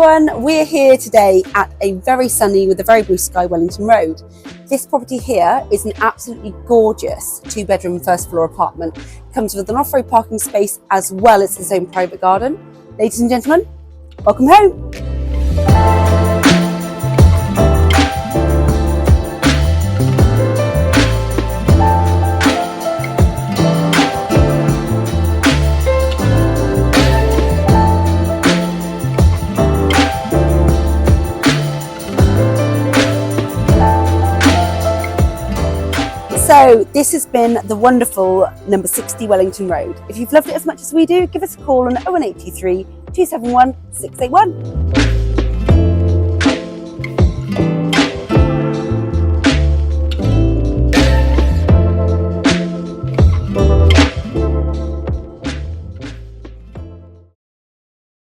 everyone, we're here today at a very sunny with a very blue sky Wellington Road. This property here is an absolutely gorgeous 2-bedroom first floor apartment. It comes with an off-road parking space as well as its own private garden. Ladies and gentlemen, welcome home. So this has been the wonderful number 60 Wellington Road. If you've loved it as much as we do, give us a call on 01823 271 681.